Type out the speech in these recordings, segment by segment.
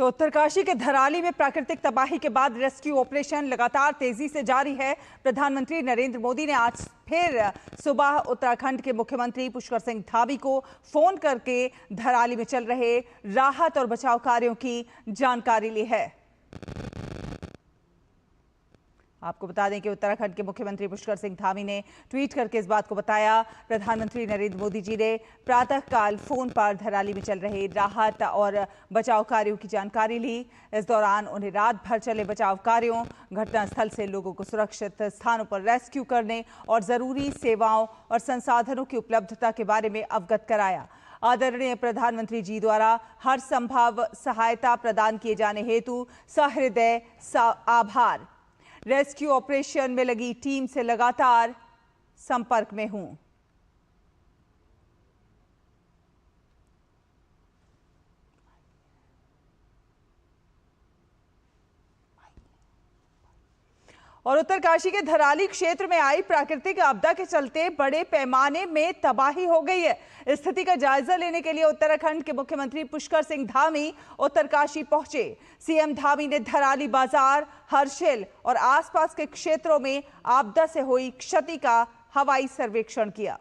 तो उत्तरकाशी के धराली में प्राकृतिक तबाही के बाद रेस्क्यू ऑपरेशन लगातार तेजी से जारी है। प्रधानमंत्री नरेंद्र मोदी ने आज फिर सुबह उत्तराखंड के मुख्यमंत्री पुष्कर सिंह धामी को फोन करके धराली में चल रहे राहत और बचाव कार्यों की जानकारी ली है। आपको बता दें कि उत्तराखंड के मुख्यमंत्री पुष्कर सिंह धामी ने ट्वीट करके इस बात को बताया। प्रधानमंत्री नरेंद्र मोदी जी ने प्रातःकाल फोन पर धराली में चल रहे राहत और बचाव कार्यों की जानकारी ली। इस दौरान उन्हें रात भर चले बचाव कार्यों, घटनास्थल से लोगों को सुरक्षित स्थानों पर रेस्क्यू करने और जरूरी सेवाओं और संसाधनों की उपलब्धता के बारे में अवगत कराया। आदरणीय प्रधानमंत्री जी द्वारा हर संभव सहायता प्रदान किए जाने हेतु सहृदय आभार। रेस्क्यू ऑपरेशन में लगी टीम से लगातार संपर्क में हूं। और उत्तरकाशी के धराली क्षेत्र में आई प्राकृतिक आपदा के चलते बड़े पैमाने में तबाही हो गई है। स्थिति का जायजा लेने के लिए उत्तराखंड के मुख्यमंत्री पुष्कर सिंह धामी उत्तरकाशी पहुंचे। सीएम धामी ने धराली बाजार, हर्षिल और आसपास के क्षेत्रों में आपदा से हुई क्षति का हवाई सर्वेक्षण किया।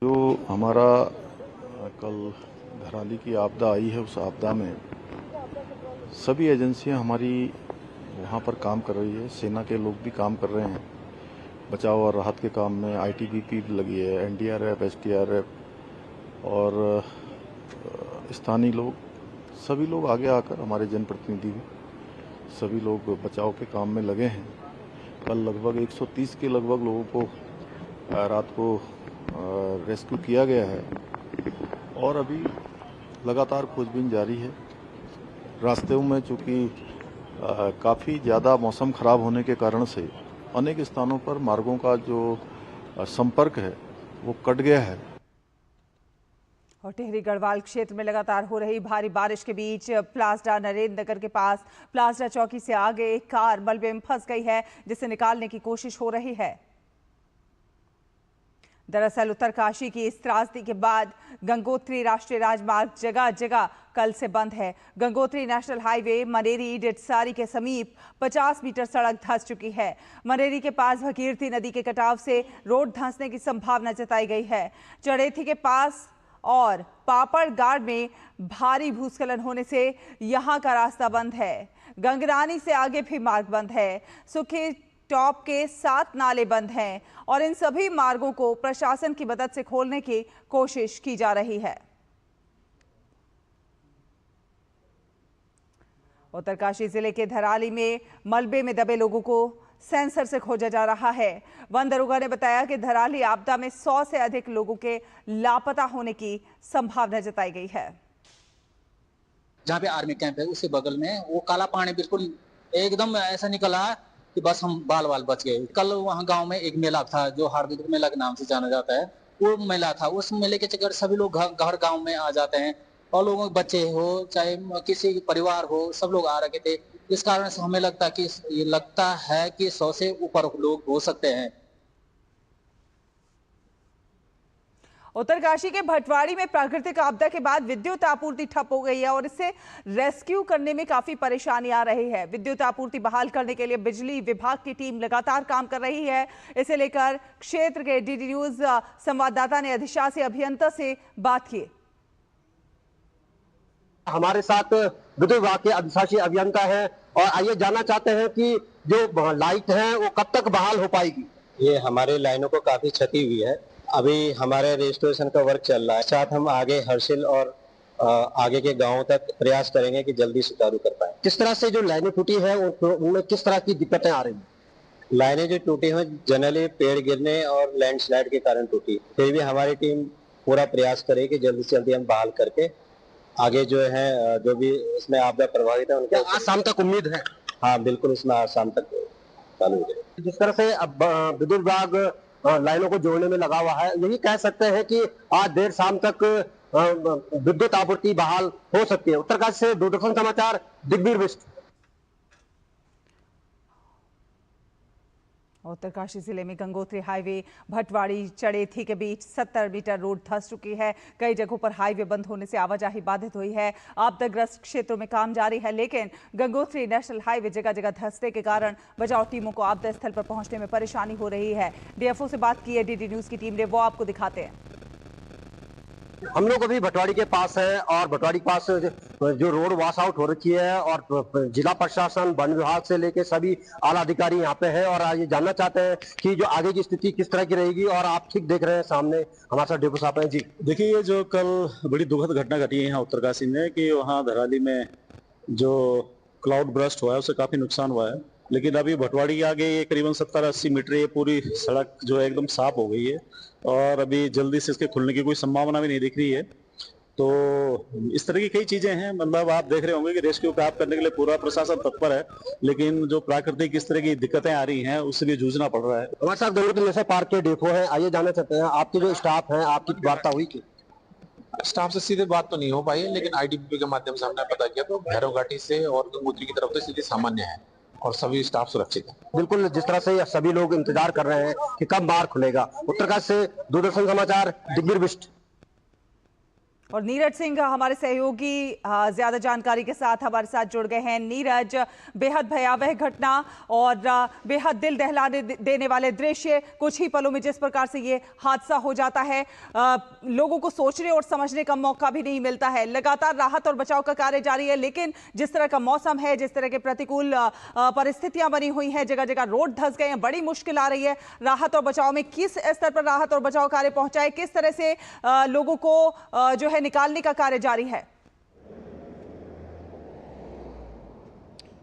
जो हमारा कल धराली की आपदा आई है, उस आपदा में सभी एजेंसियां हमारी वहां पर काम कर रही है। सेना के लोग भी काम कर रहे हैं बचाव और राहत के काम में। आईटीबीपी भी लगी है, एनडीआरएफ, एसडीआरएफ और स्थानीय लोग, सभी लोग आगे आकर, हमारे जनप्रतिनिधि भी, सभी लोग बचाव के काम में लगे हैं। कल लगभग 130 के लगभग लोगों को रात को रेस्क्यू किया गया है और अभी लगातार खोजबीन जारी है। रास्ते में चूंकि काफ़ी ज़्यादा मौसम खराब होने के कारण से अनेक स्थानों पर मार्गों का जो संपर्क है वो कट गया है। और टिहरी गढ़वाल क्षेत्र में लगातार हो रही भारी बारिश के बीच प्लासडा नरेंद्र नगर के पास प्लासडा चौकी से आगे एक कार मलबे में फंस गई है, जिसे निकालने की कोशिश हो रही है। दरअसल उत्तरकाशी की इस त्रासदी के बाद गंगोत्री राष्ट्रीय राजमार्ग जगह जगह कल से बंद है। गंगोत्री नेशनल हाईवे मनेरी डेटसारी के समीप 50 मीटर सड़क धंस चुकी है। मनेरी के पास भगीरथी नदी के कटाव से रोड धंसने की संभावना जताई गई है। चड़ेथी के पास और पापड़गाड़ में भारी भूस्खलन होने से यहां का रास्ता बंद है। गंगरानी से आगे भी मार्ग बंद है। सुखी टॉप के 7 नाले बंद हैं और इन सभी मार्गों को प्रशासन की मदद से खोलने की कोशिश की जा रही है। उत्तरकाशी जिले के धराली में मलबे में दबे लोगों को सेंसर से खोजा जा रहा है। वन दरोगा ने बताया कि धराली आपदा में 100 से अधिक लोगों के लापता होने की संभावना जताई गई है। जहाँ पे आर्मी कैंप है उसके बगल में वो काला पानी बिल्कुल एकदम ऐसा निकला कि बस हम बाल बाल बच गए। कल वहाँ गांव में एक मेला था जो हार्दिक मेला के नाम से जाना जाता है। वो मेला था, उस मेले के चक्कर सभी लोग घर गांव में आ जाते हैं और लोगों के बच्चे हो चाहे किसी परिवार हो, सब लोग आ रखे थे। इस कारण से हमें लगता है कि 100 से ऊपर लोग हो सकते हैं। उत्तरकाशी के भटवाड़ी में प्राकृतिक आपदा के बाद विद्युत आपूर्ति ठप हो गई है और इससे रेस्क्यू करने में काफी परेशानी आ रही है। विद्युत आपूर्ति बहाल करने के लिए बिजली विभाग की टीम लगातार काम कर रही है। इसे लेकर क्षेत्र के डीडी न्यूज संवाददाता ने अधिशासी अभियंता से बात की। हमारे साथ विद्युत विभाग के अधिशासी अभियंता है और आइए जानना चाहते हैं कि जो लाइट है वो कब तक बहाल हो पाएगी। ये हमारे लाइनों को काफी क्षति हुई है। अभी हमारे रेस्टोरेशन का वर्क चल रहा है। साथ हम आगे हर्षिल और आगे के गांवों तक प्रयास करेंगे कि जल्दी सुचारू कर पाए। किस तरह से जो लाइनें टूटी है उनमें किस तरह की दिक्कतें आ रही हैं? लाइनें जो टूटी हैं जनरली पेड़ गिरने और लैंडस्लाइड के कारण टूटी। फिर भी हमारी टीम पूरा प्रयास करे कि जल्दी से जल्दी हम बहाल करके आगे जो है जो भी इसमें आपदा प्रभावित है उनके आज शाम तक उम्मीद है? हाँ बिल्कुल, इसमें आज शाम तक चालू हो जाए। जिस तरह से अब विद्युत विभाग लाइनों को जोड़ने में लगा हुआ है, यही कह सकते हैं कि आज देर शाम तक विद्युत आपूर्ति बहाल हो सकती है। उत्तरकाशी से दूरदर्शन समाचार, दिग्वीर बिष्ट। उत्तरकाशी जिले में गंगोत्री हाईवे भटवाड़ी चड़ेथी के बीच 70 मीटर रोड धंस चुकी है। कई जगहों पर हाईवे बंद होने से आवाजाही बाधित हुई है। आपदाग्रस्त क्षेत्रों में काम जारी है, लेकिन गंगोत्री नेशनल हाईवे जगह जगह धंसने के कारण बचाव टीमों को आपदा स्थल पर पहुंचने में परेशानी हो रही है। डीएफओ से बात की है डीडी न्यूज की टीम ने, वो आपको दिखाते हैं। हम लोग अभी भटवाड़ी के पास है और भटवाड़ी के पास जो रोड वॉश आउट हो रखी है और जिला प्रशासन, वन विभाग से लेके सभी आला अधिकारी यहाँ पे हैं और आज ये जानना चाहते हैं कि जो आगे की स्थिति किस तरह की रहेगी। और आप ठीक देख रहे हैं सामने हमारे साथ डेपो साहब हैं जी। देखिए, ये जो कल बड़ी दुखद घटना घटी है यहाँ उत्तरकाशी में कि वहाँ धराली में जो क्लाउड ब्रस्ट हुआ है उससे काफी नुकसान हुआ है, लेकिन अभी भटवाड़ी के आगे ये करीबन 70-80 मीटर ये पूरी सड़क जो है एकदम साफ हो गई है और अभी जल्दी से इसके खुलने की कोई संभावना भी नहीं दिख रही है। तो इस तरह की कई चीजें हैं, मतलब आप देख रहे होंगे कि रेस्क्यू प्राप्त करने के लिए पूरा प्रशासन तत्पर है, लेकिन जो प्राकृतिक इस तरह की दिक्कतें आ रही हैं उससे भी जूझना पड़ रहा है। हमारे साथ गंगोत्री नेशनल पार्क के डेपो है, आइए जानना चाहते हैं आपके जो स्टाफ है, आपकी वार्ता हुई की? स्टाफ से सीधे बात तो नहीं हो पाई है, लेकिन आईटीबीपी के माध्यम से हमने पता किया तो भैरव घाटी से और गंगोत्री की तरफ से स्थिति सामान्य है और सभी स्टाफ सुरक्षित है। बिल्कुल, जिस तरह से सभी लोग इंतजार कर रहे हैं कि कब बाहर खुलेगा। उत्तरकाशी से दूरदर्शन समाचार दिग्विजय बिष्ट। और नीरज सिंह हमारे सहयोगी ज्यादा जानकारी के साथ हमारे साथ जुड़ गए हैं। नीरज, बेहद भयावह घटना और बेहद दिल दहलाने देने वाले दृश्य, कुछ ही पलों में जिस प्रकार से ये हादसा हो जाता है, लोगों को सोचने और समझने का मौका भी नहीं मिलता है। लगातार राहत और बचाव का कार्य जारी है, लेकिन जिस तरह का मौसम है, जिस तरह के प्रतिकूल परिस्थितियां बनी हुई हैं, जगह जगह रोड धंस गए हैं, बड़ी मुश्किल आ रही है राहत और बचाव में। किस स्तर पर राहत और बचाव कार्य पहुंचा है, किस तरह से लोगों को जो है निकालने का कार्य जारी है?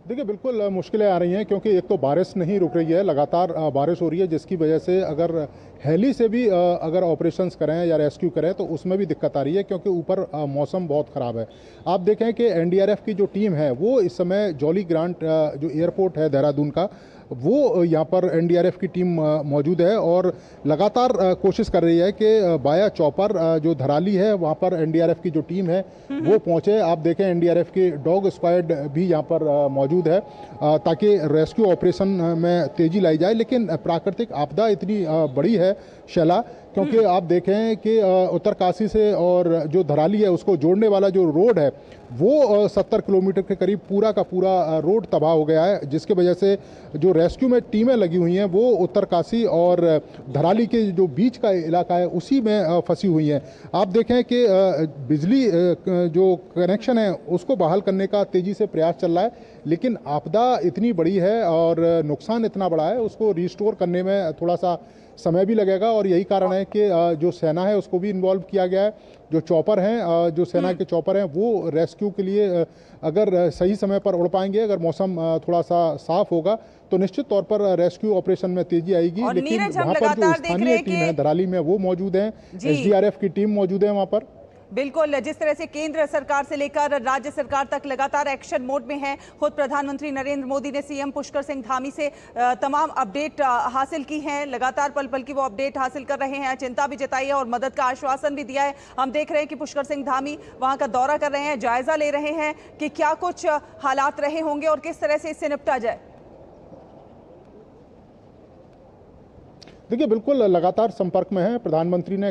देखिए, बिल्कुल मुश्किलें आ रही हैं क्योंकि एक तो बारिश नहीं रुक रही है, लगातार बारिश हो रही है, जिसकी वजह से अगर हेली से भी अगर ऑपरेशंस करें या रेस्क्यू करें तो उसमें भी दिक्कत आ रही है क्योंकि ऊपर मौसम बहुत ख़राब है। आप देखें कि एनडीआरएफ की जो टीम है वो इस समय जॉली ग्रांट जो एयरपोर्ट है देहरादून का, वो यहाँ पर एनडीआरएफ की टीम मौजूद है और लगातार कोशिश कर रही है कि बाया चौपर जो धराली है वहाँ पर एनडीआरएफ की जो टीम है वो पहुँचे। आप देखें एनडीआरएफ की डॉग स्क्वाड भी यहाँ पर मौजूद है ताकि रेस्क्यू ऑपरेशन में तेज़ी लाई जाए। लेकिन प्राकृतिक आपदा इतनी बड़ी है शैला, क्योंकि आप देखें कि उत्तरकाशी से और जो धराली है उसको जोड़ने वाला जो रोड है वो 70 किलोमीटर के करीब पूरा का पूरा रोड तबाह हो गया है, जिसके वजह से जो रेस्क्यू में टीमें लगी हुई हैं वो उत्तरकाशी और धराली के जो बीच का इलाका है उसी में फंसी हुई हैं। आप देखें कि बिजली जो कनेक्शन है उसको बहाल करने का तेज़ी से प्रयास चल रहा है, लेकिन आपदा इतनी बड़ी है और नुकसान इतना बड़ा है, उसको रिस्टोर करने में थोड़ा सा समय भी लगेगा और यही कारण है कि जो सेना है उसको भी इन्वॉल्व किया गया है। जो चॉपर हैं, जो सेना के चॉपर हैं वो रेस्क्यू के लिए अगर सही समय पर उड़ पाएंगे, अगर मौसम थोड़ा सा साफ होगा तो निश्चित तौर पर रेस्क्यू ऑपरेशन में तेजी आएगी। लेकिन वहाँ पर जो स्थानीय टीम है धराली में वो मौजूद है, एसडीआरएफ की टीम मौजूद है वहाँ पर। बिल्कुल, जिस तरह से केंद्र सरकार से लेकर राज्य सरकार तक लगातार एक्शन मोड में है। खुद प्रधानमंत्री नरेंद्र मोदी ने सीएम पुष्कर सिंह धामी से तमाम अपडेट हासिल की हैं, लगातार पल पल की वो अपडेट हासिल कर रहे हैं, चिंता भी जताई है और मदद का आश्वासन भी दिया है। हम देख रहे हैं कि पुष्कर सिंह धामी वहां का दौरा कर रहे हैं, जायजा ले रहे हैं कि क्या कुछ हालात रहे होंगे और किस तरह से इससे निपटा जाए। देखिए, बिल्कुल लगातार संपर्क में है, प्रधानमंत्री ने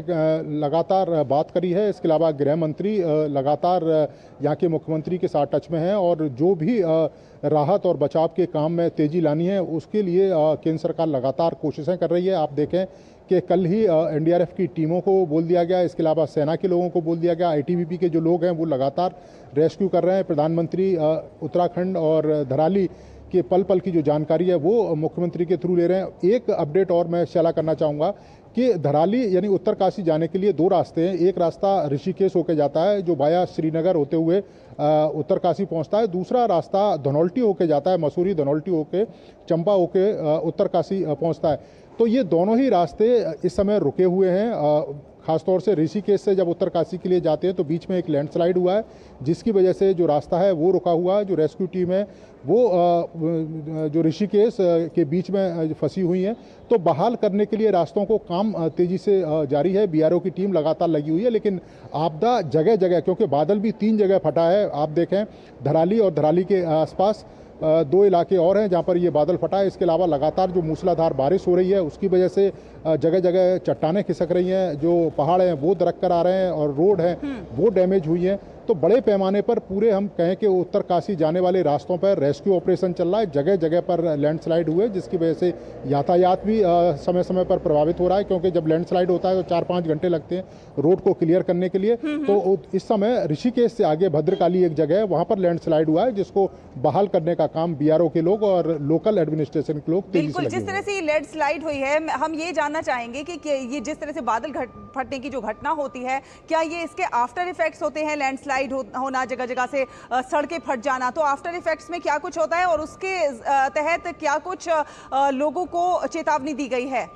लगातार बात करी है, इसके अलावा गृह मंत्री लगातार यहाँ के मुख्यमंत्री के साथ टच में हैं और जो भी राहत और बचाव के काम में तेज़ी लानी है उसके लिए केंद्र सरकार लगातार कोशिशें कर रही है। आप देखें कि कल ही एनडीआरएफ की टीमों को बोल दिया गया, इसके अलावा सेना के लोगों को बोल दिया गया, आईटीबीपी के जो लोग हैं वो लगातार रेस्क्यू कर रहे हैं। प्रधानमंत्री उत्तराखंड और धराली कि पल पल की जो जानकारी है वो मुख्यमंत्री के थ्रू ले रहे हैं। एक अपडेट और मैं शेयर करना चाहूँगा कि धराली यानी उत्तरकाशी जाने के लिए दो रास्ते हैं। एक रास्ता ऋषिकेश होकर जाता है जो बाया श्रीनगर होते हुए उत्तरकाशी पहुंचता है, दूसरा रास्ता धनौल्टी होकर जाता है, मसूरी धनौल्टी होकर चंबा होकर उत्तरकाशी पहुंचता है। तो ये दोनों ही रास्ते इस समय रुके हुए हैं। खासतौर से ऋषिकेश से जब उत्तरकाशी के लिए जाते हैं तो बीच में एक लैंडस्लाइड हुआ है जिसकी वजह से जो रास्ता है वो रुका हुआ है। जो रेस्क्यू टीम है वो जो ऋषिकेश के बीच में फंसी हुई है, तो बहाल करने के लिए रास्तों को काम तेज़ी से जारी है। बीआरओ की टीम लगातार लगी हुई है, लेकिन आपदा जगह जगह, क्योंकि बादल भी 3 जगह फटा है। आप देखें धराली और धराली के आसपास दो इलाके और हैं जहाँ पर ये बादल फटा है। इसके अलावा लगातार जो मूसलाधार बारिश हो रही है उसकी वजह से जगह जगह चट्टानें खिसक रही हैं, जो पहाड़ हैं वो दरक कर आ रहे हैं और रोड है वो डैमेज हुई हैं। तो बड़े पैमाने पर पूरे हम कहें कि उत्तरकाशी जाने वाले रास्तों पर रेस्क्यू ऑपरेशन चल रहा है। जगह जगह पर लैंडस्लाइड हुए जिसकी वजह से यातायात भी समय समय पर प्रभावित हो रहा है, क्योंकि जब लैंडस्लाइड होता है तो 4-5 घंटे लगते हैं रोड को क्लियर करने के लिए। तो इस समय ऋषिकेश से आगे भद्रकाली एक जगह है, वहाँ पर लैंडस्लाइड हुआ है, जिसको बहाल करने का काम बीआरओ के लोग और लोकल एडमिनिस्ट्रेशन के लोग तेजी से लगे हुए हैं। जिस तरह से ये लैंडस्लाइड हुई है, हम ये जानना चाहेंगे कि ये जिस तरह से बादल फटने की जो घटना होती है, क्या ये इसके आफ्टर इफेक्ट्स होते हैं? लैंडस्लाइड होना, जगह जगह से सड़कें फट जाना, तो आफ्टर इफेक्ट्स में क्या कुछ होता है और उसके तहत क्या कुछ लोगों को चेतावनी दी गई है?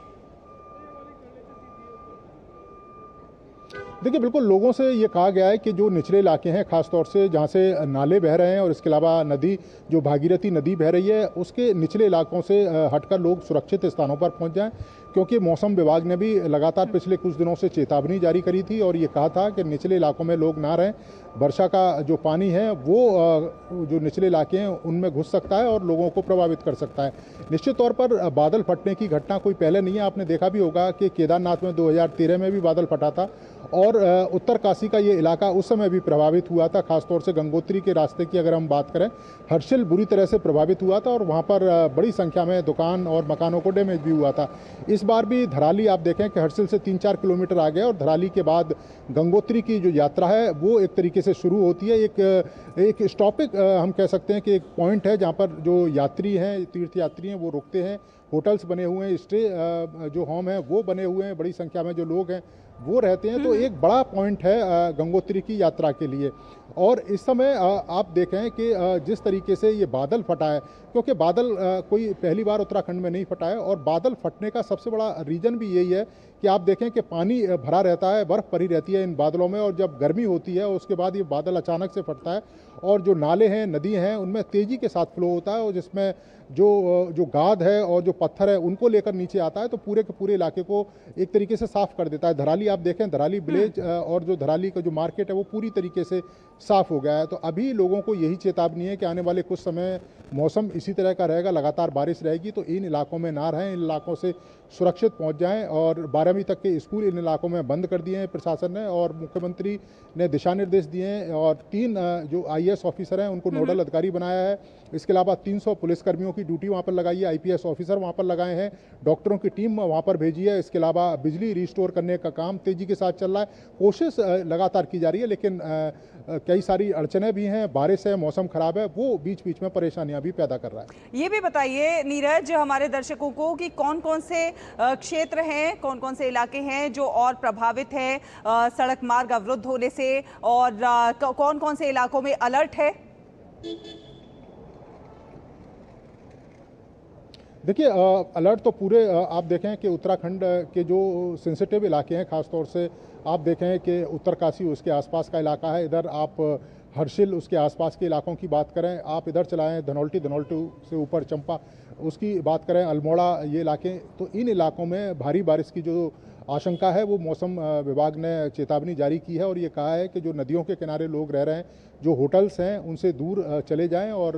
देखिए, बिल्कुल लोगों से ये कहा गया है कि जो निचले इलाके हैं, खासतौर से जहाँ से नाले बह रहे हैं और इसके अलावा नदी जो भागीरथी नदी बह रही है उसके निचले इलाकों से हटकर लोग सुरक्षित स्थानों पर पहुँच जाएं, क्योंकि मौसम विभाग ने भी लगातार पिछले कुछ दिनों से चेतावनी जारी करी थी और ये कहा था कि निचले इलाकों में लोग ना रहें। वर्षा का जो पानी है वो जो निचले इलाके हैं उनमें घुस सकता है और लोगों को प्रभावित कर सकता है। निश्चित तौर पर बादल फटने की घटना कोई पहले नहीं है। आपने देखा भी होगा कि केदारनाथ में 2013 में भी बादल फटा था और उत्तरकाशी का ये इलाका उस समय भी प्रभावित हुआ था। खासतौर से गंगोत्री के रास्ते की अगर हम बात करें, हर्षिल बुरी तरह से प्रभावित हुआ था और वहाँ पर बड़ी संख्या में दुकान और मकानों को डैमेज भी हुआ था। इस बार भी धराली आप देखें कि हर्षिल से 3-4 किलोमीटर आगे और धराली के बाद गंगोत्री की जो यात्रा है वो एक तरीके से शुरू होती है। एक स्टॉपिंग हम कह सकते हैं कि एक पॉइंट है जहाँ पर जो यात्री हैं, तीर्थ यात्री हैं, वो रुकते हैं। होटल्स बने हुए हैं, स्टे जो होम है वो बने हुए हैं, बड़ी संख्या में जो लोग हैं वो रहते हैं। तो एक बड़ा पॉइंट है गंगोत्री की यात्रा के लिए। और इस समय आप देखें कि जिस तरीके से ये बादल फटा है, क्योंकि बादल कोई पहली बार उत्तराखंड में नहीं फटा है और बादल फटने का सबसे बड़ा रीज़न भी यही है कि आप देखें कि पानी भरा रहता है, बर्फ़ पड़ी रहती है इन बादलों में, और जब गर्मी होती है उसके बाद ये बादल अचानक से फटता है और जो नाले हैं, नदी हैं, उनमें तेज़ी के साथ फ्लो होता है और जिसमें जो गाद है और जो पत्थर है उनको लेकर नीचे आता है, तो पूरे के पूरे इलाके को एक तरीके से साफ़ कर देता है। धराली आप देखें, धराली विलेज और जो धराली का जो मार्केट है वो पूरी तरीके से साफ़ हो गया है। तो अभी लोगों को यही चेतावनी है कि आने वाले कुछ समय मौसम इसी तरह का रहेगा, लगातार बारिश रहेगी, तो इन इलाकों में ना रहें, इन इलाकों से सुरक्षित पहुंच जाएं। और 12वीं तक के स्कूल इन इलाकों में बंद कर दिए हैं प्रशासन ने और मुख्यमंत्री ने दिशा निर्देश दिए हैं और 3 जो IAS ऑफिसर हैं उनको नोडल अधिकारी बनाया है। इसके अलावा 300 पुलिसकर्मियों की ड्यूटी वहाँ पर लगाई है, IPS ऑफिसर वहाँ पर लगाए हैं, डॉक्टरों की टीम वहाँ पर भेजी है। इसके अलावा बिजली रिस्टोर करने का काम तेज़ी के साथ चल रहा है, कोशिश लगातार की जा रही है, लेकिन कई सारी अड़चनें भी हैं, बारिश है, मौसम खराब है, वो बीच बीच में परेशानियां भी पैदा कर रहा है। ये भी बताइए नीरज हमारे दर्शकों को कि कौन कौन से क्षेत्र हैं, कौन कौन से इलाके हैं जो और प्रभावित हैं सड़क मार्ग अवरुद्ध होने से, और कौन कौन से इलाकों में अलर्ट है? देखिए, अलर्ट तो पूरे आप देखें कि उत्तराखंड के जो सेंसिटिव इलाके हैं, खासतौर से आप देखें कि उत्तरकाशी उसके आसपास का इलाका है, इधर आप हर्षिल उसके आसपास के इलाकों की बात करें, आप इधर चलाएं धनौल्टी से ऊपर चंपा उसकी बात करें, अल्मोड़ा, ये इलाके, तो इन इलाकों में भारी बारिश की जो आशंका है वो मौसम विभाग ने चेतावनी जारी की है और ये कहा है कि जो नदियों के किनारे लोग रह रहे हैं, जो होटल्स हैं, उनसे दूर चले जाएं और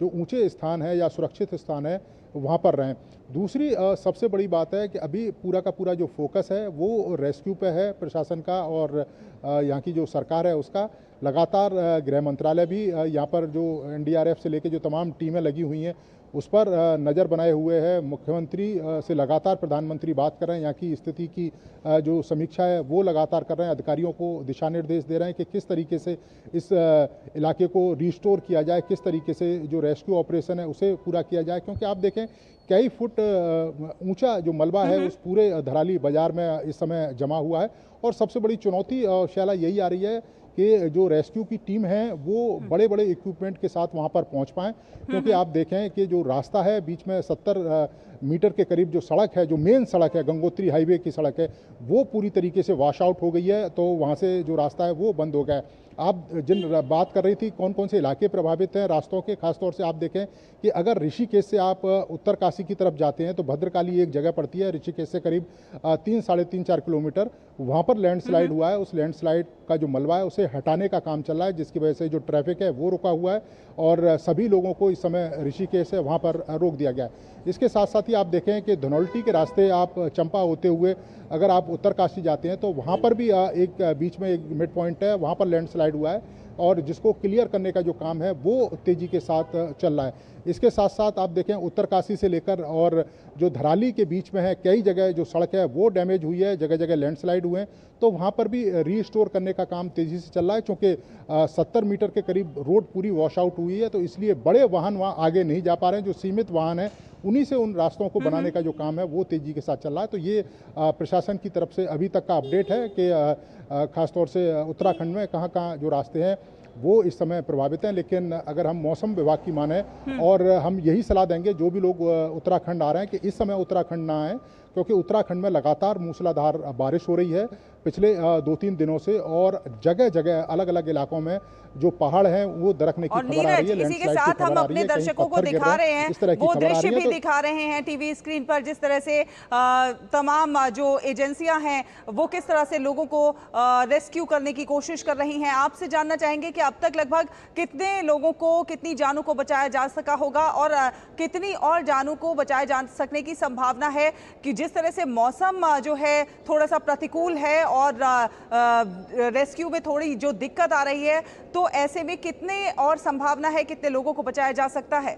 जो ऊंचे स्थान है या सुरक्षित स्थान है वहाँ पर रहें। दूसरी सबसे बड़ी बात है कि अभी पूरा का पूरा जो फोकस है वो रेस्क्यू पे है प्रशासन का और यहाँ की जो सरकार है उसका। लगातार गृह मंत्रालय भी यहाँ पर जो NDRF से लेके जो तमाम टीमें लगी हुई हैं उस पर नज़र बनाए हुए है। मुख्यमंत्री से लगातार प्रधानमंत्री बात कर रहे हैं, यहाँ की स्थिति की जो समीक्षा है वो लगातार कर रहे हैं, अधिकारियों को दिशा निर्देश दे रहे हैं कि किस तरीके से इस इलाके को रिस्टोर किया जाए, किस तरीके से जो रेस्क्यू ऑपरेशन है उसे पूरा किया जाए, क्योंकि आप देखें कई फुट ऊंचा जो मलबा है उस पूरे धराली बाजार में इस समय जमा हुआ है। और सबसे बड़ी चुनौती शैला यही आ रही है कि जो रेस्क्यू की टीम है वो बड़े बड़े इक्विपमेंट के साथ वहाँ पर पहुँच पाएँ, क्योंकि आप देखें कि जो रास्ता है बीच में 70 मीटर के करीब जो सड़क है, जो मेन सड़क है, गंगोत्री हाईवे की सड़क है, वो पूरी तरीके से वॉश आउट हो गई है, तो वहाँ से जो रास्ता है वो बंद हो गया है। आप जिन बात कर रही थी कौन कौन से इलाके प्रभावित हैं रास्तों के, खासतौर से आप देखें कि अगर ऋषिकेश से आप उत्तरकाशी की तरफ जाते हैं तो भद्रकाली एक जगह पड़ती है, ऋषिकेश से करीब 3-3.5 किलोमीटर, वहाँ पर लैंडस्लाइड हुआ है। उस लैंडस्लाइड का जो मलबा है उसे हटाने का काम चल रहा है, जिसकी वजह से जो ट्रैफिक है वो रुका हुआ है और सभी लोगों को इस समय ऋषिकेश है वहाँ पर रोक दिया गया है। इसके साथ साथ ही आप देखें कि धनौल्टी के रास्ते आप चंपा होते हुए अगर आप उत्तरकाशी जाते हैं तो वहाँ पर भी एक बीच में एक मिड पॉइंट है, वहाँ पर लैंडस्लाइड हुआ है और जिसको क्लियर करने का जो काम है वो तेज़ी के साथ चल रहा है। इसके साथ साथ आप देखें उत्तरकाशी से लेकर और जो धराली के बीच में है कई जगह जो सड़क है वो डैमेज हुई है, जगह जगह लैंडस्लाइड हुए हैं, तो वहाँ पर भी रीस्टोर करने का काम तेज़ी से चल रहा है। क्योंकि 70 मीटर के करीब रोड पूरी वॉश आउट हुई है, तो इसलिए बड़े वाहन वहाँ आगे नहीं जा पा रहे हैं। जो सीमित वाहन है उन्हीं से उन रास्तों को बनाने का जो काम है वो तेज़ी के साथ चल रहा है। तो ये प्रशासन की तरफ से अभी तक का अपडेट है कि खासतौर से उत्तराखंड में कहाँ कहाँ जो रास्ते हैं वो इस समय प्रभावित हैं। लेकिन अगर हम मौसम विभाग की माने और हम यही सलाह देंगे जो भी लोग उत्तराखंड आ रहे हैं कि इस समय उत्तराखंड ना आएँ, क्योंकि उत्तराखंड में लगातार मूसलाधार बारिश हो रही है पिछले 2-3 दिनों से और जगह जगह अलग अलग इलाकों में जो पहाड़ हैं वो दरकने की खबर आ रही है। इसी के साथ हम अपने दर्शकों को दिखा रहे हैं वो दृश्य भी दिखा रहे हैं टीवी स्क्रीन पर, जिस तरह से तमाम जो एजेंसियां हैं वो किस तरह से लोगों को रेस्क्यू करने की कोशिश कर रही हैं। आपसे जानना चाहेंगे कि अब तक लगभग कितने लोगों को, कितनी जानों को बचाया जा सका होगा और कितनी और जानों को बचाए जा सकने की संभावना है, कि जिस तरह से मौसम जो है थोड़ा सा प्रतिकूल है और रेस्क्यू में थोड़ी जो दिक्कत आ रही है, तो ऐसे में कितने और संभावना है, कितने लोगों को बचाया जा सकता है?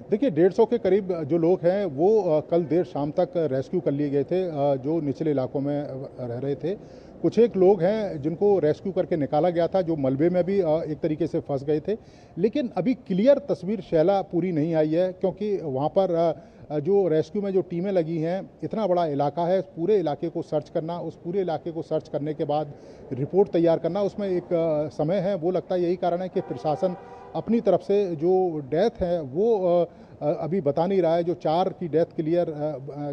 देखिए 150 के करीब जो लोग हैं वो कल देर शाम तक रेस्क्यू कर लिए गए थे, जो निचले इलाकों में रह रहे थे। कुछ एक लोग हैं जिनको रेस्क्यू करके निकाला गया था, जो मलबे में भी एक तरीके से फंस गए थे। लेकिन अभी क्लियर तस्वीर शैला पूरी नहीं आई है, क्योंकि वहाँ पर जो रेस्क्यू में जो टीमें लगी हैं, इतना बड़ा इलाका है, पूरे इलाके को सर्च करना, उस पूरे इलाके को सर्च करने के बाद रिपोर्ट तैयार करना, उसमें एक समय है। वो लगता है यही कारण है कि प्रशासन अपनी तरफ से जो डेथ है वो अभी बता नहीं रहा है। जो 4 की डेथ क्लियर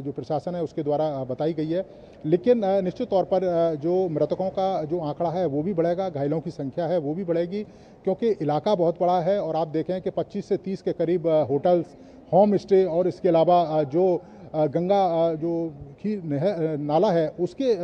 जो प्रशासन है उसके द्वारा बताई गई है, लेकिन निश्चित तौर पर जो मृतकों का जो आंकड़ा है वो भी बढ़ेगा, घायलों की संख्या है वो भी बढ़ेगी, क्योंकि इलाका बहुत बड़ा है। और आप देखें कि 25 से 30 के करीब होटल्स, होम स्टे और इसके अलावा जो गंगा जो की नाला है उसके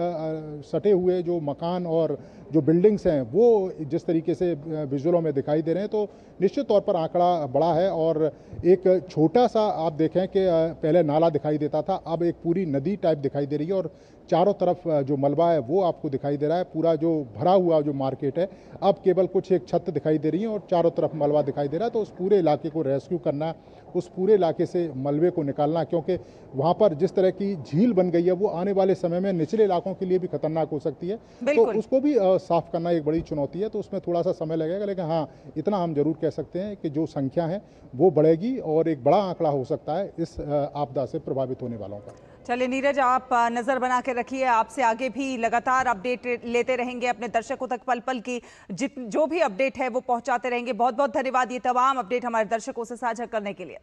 सटे हुए जो मकान और जो बिल्डिंग्स हैं वो जिस तरीके से विजुअलों में दिखाई दे रहे हैं, तो निश्चित तौर पर आंकड़ा बड़ा है। और एक छोटा सा आप देखें कि पहले नाला दिखाई देता था, अब एक पूरी नदी टाइप दिखाई दे रही है और चारों तरफ जो मलबा है वो आपको दिखाई दे रहा है। पूरा जो भरा हुआ जो मार्केट है, अब केवल कुछ एक छत दिखाई दे रही है और चारों तरफ मलबा दिखाई दे रहा है। तो उस पूरे इलाके को रेस्क्यू करना, उस पूरे इलाके से मलबे को निकालना, क्योंकि वहाँ पर जिस तरह की झील बन गई है वो आने वाले समय में निचले इलाकों के लिए भी खतरनाक हो सकती है, तो उसको भी साफ करना एक बड़ी चुनौती है। तो उसमें थोड़ा सा समय लगेगा, लेकिन हाँ इतना हम जरूर कह सकते हैं कि जो संख्या है वो बढ़ेगी और एक बड़ा आंकड़ा हो सकता है इस आपदा से प्रभावित होने वालों का। चलिए नीरज, आप नजर बना के रखिए, आपसे आगे भी लगातार अपडेट लेते रहेंगे, अपने दर्शकों तक पल पल की जो भी अपडेट है वो पहुंचाते रहेंगे। बहुत बहुत धन्यवाद ये तमाम अपडेट हमारे दर्शकों से साझा करने के लिए।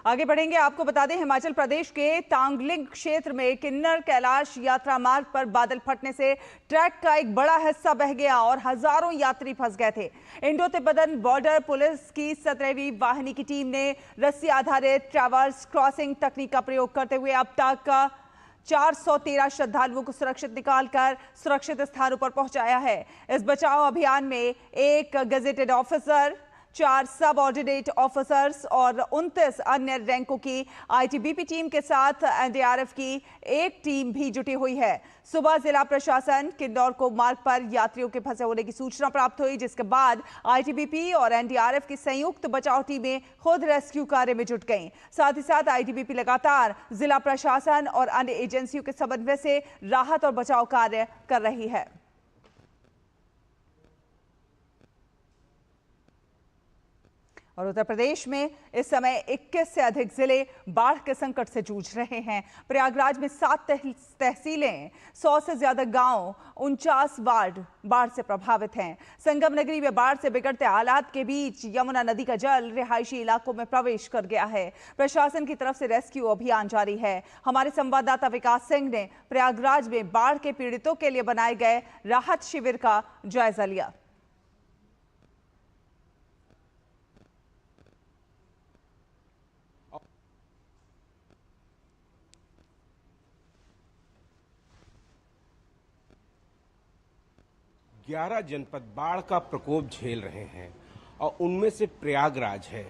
आगे बढ़ेंगे, आपको बता दें हिमाचल प्रदेश के तांगलिंग क्षेत्र में किन्नर कैलाश यात्रा मार्ग पर बादल फटने से ट्रैक का एक बड़ा हिस्सा बह गया और हजारों यात्री फंस गए थे। इंडो तिब्बतन बॉर्डर पुलिस की 17वीं वाहिनी की टीम ने रस्सी आधारित ट्रैवर्स क्रॉसिंग तकनीक का प्रयोग करते हुए अब तक 413 श्रद्धालुओं को सुरक्षित निकालकर सुरक्षित स्थानों पर पहुंचाया है। इस बचाव अभियान में एक गजेटेड ऑफिसर, 4 सब ऑर्डिनेट ऑफिसर्स और 29 अन्य रैंकों की आईटीबीपी टीम के साथ एनडीआरएफ की एक टीम भी जुटी हुई है। सुबह जिला प्रशासन किन्नौर को मार्ग पर यात्रियों के फंसे होने की सूचना प्राप्त हुई, जिसके बाद आईटीबीपी और एनडीआरएफ की संयुक्त बचाव टीमें खुद रेस्क्यू कार्य में जुट गईं। साथ ही साथ आईटीबीपी लगातार जिला प्रशासन और अन्य एजेंसियों के समन्वय से राहत और बचाव कार्य कर रही है। और उत्तर प्रदेश में इस समय 21 से अधिक जिले बाढ़ के संकट से जूझ रहे हैं। प्रयागराज में 7 तहसीलें, 100 से ज्यादा गांव, 49 वार्ड बाढ़ से प्रभावित हैं। संगम नगरी में बाढ़ से बिगड़ते हालात के बीच यमुना नदी का जल रिहायशी इलाकों में प्रवेश कर गया है। प्रशासन की तरफ से रेस्क्यू अभियान जारी है। हमारे संवाददाता विकास सिंह ने प्रयागराज में बाढ़ के पीड़ितों के लिए बनाए गए राहत शिविर का जायजा लिया। ग्यारह जनपद बाढ़ का प्रकोप झेल रहे हैं और उनमें से प्रयागराज है।